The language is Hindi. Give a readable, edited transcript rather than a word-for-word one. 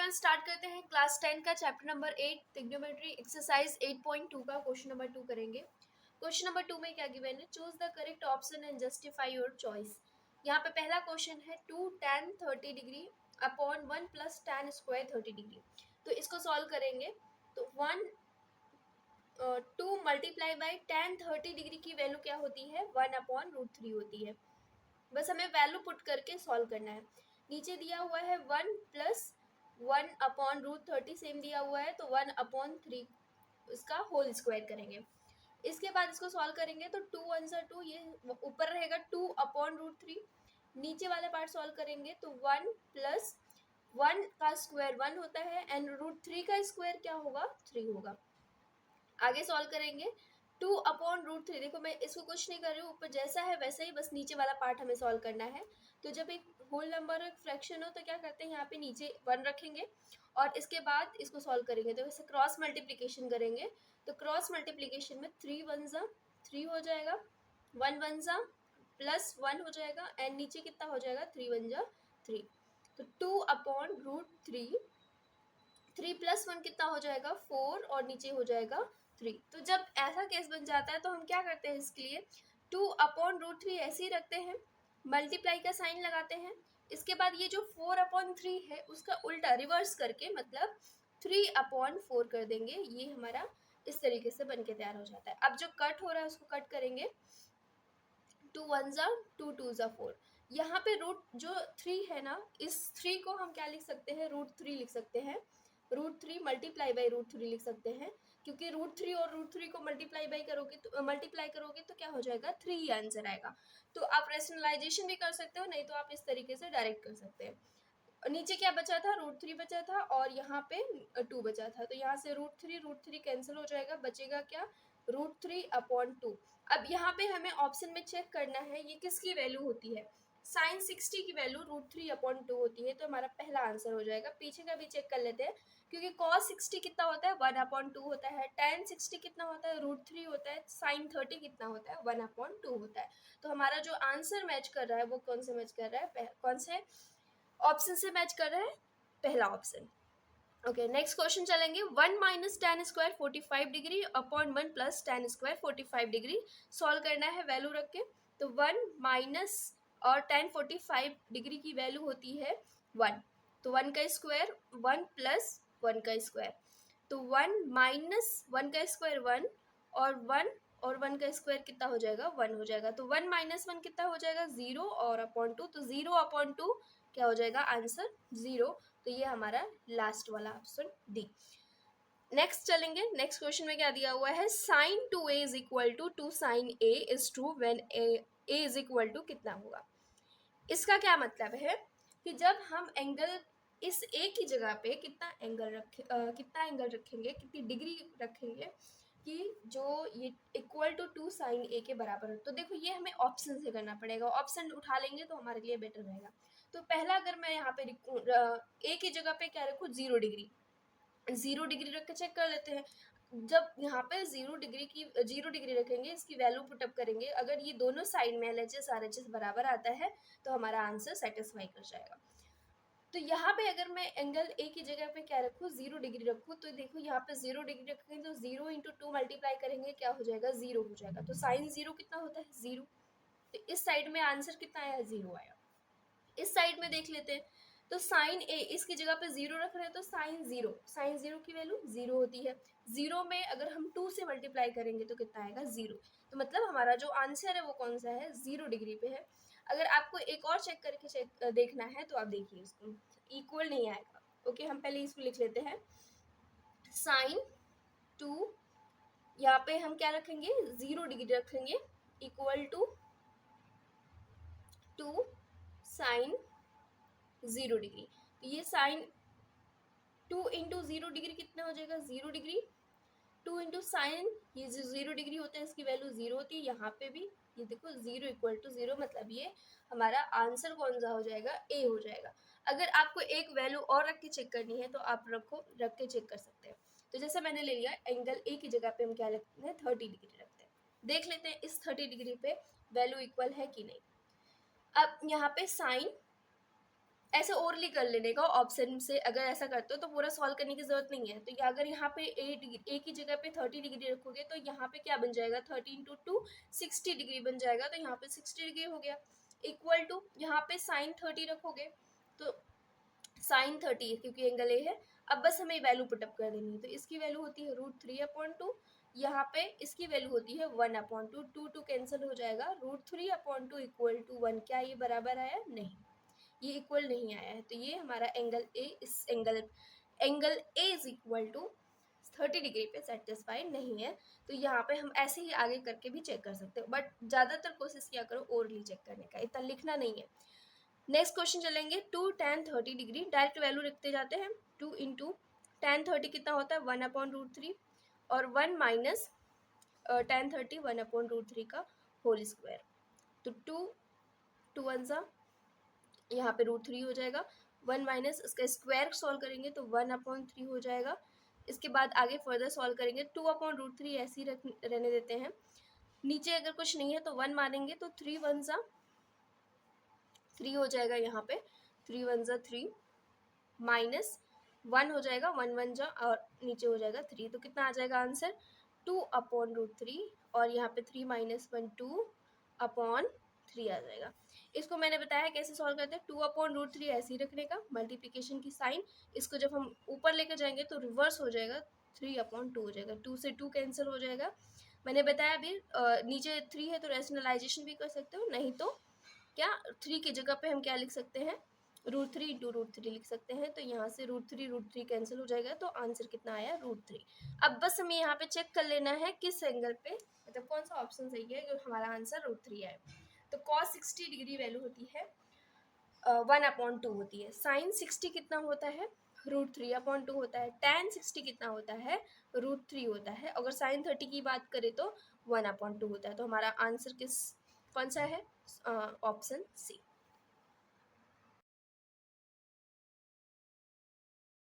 स्टूडेंट स्टार्ट करते हैं क्लास 10 का चैप्टर नंबर 8 ट्रिग्नोमेट्री एक्सरसाइज 8.2 का क्वेश्चन नंबर 2 करेंगे। क्वेश्चन नंबर 2 में क्या गिवन है, choose the correct option and justify your choice. यहाँ पे पहला क्वेश्चन है 2 tan 30 degree upon 1 plus tan square 30 degree. तो इसको सॉल्व करेंगे तो 2 मल्टीप्लाई बाई tan 30 डिग्री की वैल्यू क्या होती है, 1/√3 होती है। बस हमें वैल्यू पुट करके सॉल्व करना है। नीचे दिया हुआ है 1 प्लस 1/√30 सेम दिया हुआ है, तो 1/3 इसका होल स्क्वायर करेंगे। इसके बाद इसको सॉल्व करेंगे तो 2 1 सा 2, ये ऊपर रहेगा 2/√3। नीचे वाले पार्ट सॉल्व करेंगे तो 1 प्लस 1 का स्क्वायर 1 होता है एंड √3 का स्क्वायर क्या होगा, 3 होगा। आगे सॉल्व करेंगे 2/√3। देखो मैं इसको कुछ नहीं कर रही हूँ, ऊपर जैसा है वैसा ही, बस नीचे वाला पार्ट हमें सॉल्व करना है। तो जब एक होल नंबर और एक फ्रैक्शन हो तो क्या करते हैं, यहाँ पे नीचे 1 रखेंगे और इसके बाद इसको सॉल्व करेंगे। तो वैसे क्रॉस मल्टीप्लीकेशन करेंगे तो क्रॉस मल्टीप्लीकेशन में 3 1 ज़ा 3 हो जाएगा, 1 1 ज़ा प्लस 1 हो जाएगा एंड नीचे कितना हो जाएगा, 3 1 ज़ा 3। तो 2/√3, 3 प्लस 1 कितना हो जाएगा, 4 और नीचे हो जाएगा 3। तो जब ऐसा केस बन जाता है तो हम क्या करते हैं, इसके लिए 2/√3 ऐसे ही रखते हैं, मल्टीप्लाई का साइन लगाते हैं। इसके बाद ये जो 4/3 है उसका उल्टा रिवर्स करके मतलब 3/4 कर देंगे। ये हमारा इस तरीके से बन के तैयार हो जाता है। अब जो कट हो रहा है उसको कट करेंगे, 2 1 ज़ा 2 2 ज़ा 4। यहाँ पे रूट जो 3 है ना, इस 3 को हम क्या लिख सकते हैं, √3 लिख सकते हैं। √3 मल्टीप्लाई बाई √3 लिख सकते हैं, क्योंकि √3 और √3 को मल्टीप्लाई करोगे तो क्या हो जाएगा, 3 ही आंसर आएगा। तो आप रेशनलाइजेशन भी कर सकते हो, नहीं तो आप इस तरीके से डायरेक्ट कर सकते हैं। नीचे क्या बचा था, √3 बचा था और यहाँ पे 2 बचा था, तो यहाँ से √3 कैंसिल हो जाएगा, बचेगा क्या, √3/2। अब यहाँ पे हमें ऑप्शन में चेक करना है ये किसकी वैल्यू होती है। sin 60 की वैल्यू √3/2 होती है, तो हमारा पहला आंसर हो जाएगा। पीछे का भी चेक कर लेते हैं, क्योंकि cos 60 कितना होता है, 1/2 होता है, tan 60 कितना होता है, √3 होता है, sin 30 कितना होता है, 1/2 होता है। तो हमारा जो आंसर मैच कर रहा है वो कौन से मैच कर रहा है, कौन से ऑप्शन से मैच कर रहा है, पहला ऑप्शन। ओके, नेक्स्ट क्वेश्चन चलेंगे। 1 minus tan square 45 degree upon 1 plus tan square 45 degree solve करना है वैल्यू रख के। तो 1 माइनस और tan 45 डिग्री की वैल्यू होती है 1, तो 1 का स्क्वायर 1 प्लस 1 का स्क्वायर, तो 1 माइनस 1 का स्क्वायर 1 और 1 का स्क्वायर कितना हो जाएगा, 1 हो जाएगा। तो 1 माइनस 1 कितना हो जाएगा, 0 और अपॉन 2, तो 0/2 क्या हो जाएगा, आंसर 0। तो ये हमारा लास्ट वाला ऑप्शन डी। नेक्स्ट चलेंगे, नेक्स्ट क्वेश्चन में क्या दिया हुआ है, sin 2a is equal to 2 sin a is true when a is equal to कितना होगा। इसका क्या मतलब है कि जब हम एंगल इस a की जगह पे कितना एंगल रखेंगे, कितनी डिग्री रखेंगे कि जो ये इक्वल टू 2 sin a के बराबर हो। तो देखो ये हमें ऑप्शन से करना पड़ेगा, ऑप्शन उठा लेंगे तो हमारे लिए बेटर रहेगा। तो पहला अगर मैं यहाँ पे a की जगह पे क्या रखूँ, 0 डिग्री, 0 डिग्री रख के चेक कर लेते हैं। जब यहाँ पे 0 डिग्री रखेंगे, इसकी वैल्यू पुटअप करेंगे, अगर ये दोनों साइड में LHS RHS बराबर आता है तो हमारा आंसर सेटिस्फाई कर जाएगा। तो यहाँ पे अगर मैं एंगल ए की जगह पे क्या रखूँ, 0 डिग्री रखूँ, तो देखो यहाँ पे 0 डिग्री रखेंगे तो 0 × 2 मल्टीप्लाई करेंगे, क्या हो जाएगा, 0 हो जाएगा। तो साइन 0 कितना होता है, 0। तो इस साइड में आंसर कितना आया, 0 आया। इस साइड में देख लेते हैं, तो साइन ए इसकी जगह पे 0 रख रहे हैं, तो साइन 0 की वैल्यू 0 होती है। 0 में अगर हम 2 से मल्टीप्लाई करेंगे तो कितना आएगा, 0। तो मतलब हमारा जो आंसर है वो कौन सा है, 0 डिग्री पे है। अगर आपको एक और चेक करके देखना है तो आप देखिए, इसको इक्वल नहीं आएगा। ओके, हम पहले इसको लिख लेते हैं, साइन 2, यहाँ पे हम क्या रखेंगे, 0 डिग्री रखेंगे, इक्वल टू 2 साइन 0 डिग्री। तो ये साइन 2 × 0 डिग्री कितना हो जाएगा, 0 डिग्री। 2 × साइन, ये जो 0 डिग्री होता है इसकी वैल्यू 0 होती है। यहाँ पे भी ये देखो 0 = 0, मतलब ये हमारा आंसर कौन सा हो जाएगा, ए हो जाएगा। अगर आपको एक वैल्यू और रख के चेक करनी है तो आप रख के चेक कर सकते हैं। तो जैसे मैंने ले लिया, एंगल ए की जगह पे हम क्या रखते हैं, 30 डिग्री रखते हैं। देख लेते हैं इस 30 डिग्री पे वैल्यू इक्वल है कि नहीं। अब यहाँ पे साइन ऐसे ओरली कर लेने का ऑप्शन से। अगर ऐसा करते हो तो पूरा सॉल्व करने की जरूरत नहीं है। तो अगर यहाँ पे ए की जगह पे 30 डिग्री रखोगे तो यहाँ पे क्या बन जाएगा, 30 इंटू 2 60 डिग्री बन जाएगा। तो यहाँ पे 60 डिग्री हो गया। इक्वल टू यहाँ पे साइन 30 रखोगे तो साइन 30 है क्योंकि एंगल ए है। अब बस हमें वैल्यू पुटअप कर देनी है। तो इसकी वैल्यू होती है √3/2। यहाँ पे इसकी वैल्यू होती है 1/2। 2 कैंसिल हो जाएगा। √3/2 इक्वल टू 1। क्या ये बराबर आया? नहीं, ये इक्वल नहीं आया है। तो ये हमारा एंगल ए, इस angle A is equal to 30 degree पे सेटिस्फाई नहीं है। तो यहाँ पे हम ऐसे ही आगे करके भी चेक कर सकते हो, बट ज़्यादातर कोशिश किया करो ओरली चेक करने का, इतना लिखना नहीं है। नेक्स्ट क्वेश्चन चलेंगे। 2 tan 30 डिग्री, डायरेक्ट वैल्यू रखते जाते हैं। 2 इंटू tan 30 कितना होता है, 1/√3, और 1 माइनस tan 30 1/√3 का होल स्क्वायर। तो 2 1 यहाँ पे √3 हो जाएगा। 1 माइनस इसका स्क्वायर सॉल्व करेंगे तो 1/3 हो जाएगा। इसके बाद आगे फर्दर सॉल्व करेंगे। 2/√3 ऐसे ही रहने देते हैं। नीचे अगर कुछ नहीं है तो 1 मानेंगे तो 3 1 3 हो जाएगा। यहाँ पे 3 1 3 माइनस 1 हो जाएगा, 1 1 और नीचे हो जाएगा 3। तो कितना आ जाएगा आंसर, 2/√3। और यहाँ पे 3 माइनस 1 2/3 आ जाएगा। इसको मैंने बताया कैसे सॉल्व करते हैं। 2/√3 ऐसे ही रखने का, मल्टीप्लिकेशन की साइन। इसको जब हम ऊपर लेकर जाएंगे तो रिवर्स हो जाएगा, 3/2 हो जाएगा। 2 से 2 कैंसिल हो जाएगा। मैंने बताया अभी नीचे 3 है तो रैशनलाइजेशन भी कर सकते हो, नहीं तो क्या 3 की जगह पे हम क्या लिख सकते हैं, √3 इंटू √3 लिख सकते हैं। तो यहाँ से √3 कैंसिल हो जाएगा। तो आंसर कितना आया, √3। अब बस हमें यहाँ पे चेक कर लेना है किस एंगल पे, मतलब कौन सा ऑप्शन सही है जो हमारा आंसर √3 आए। तो cos 60 डिग्री वैल्यू होती है 1/2 होती है। साइन 60 कितना होता है, √3/2 होता है। tan 60 कितना होता है, √3 होता है। अगर साइन 30 की बात करें तो 1/2 होता है। तो हमारा आंसर कौन सा है, ऑप्शन सी।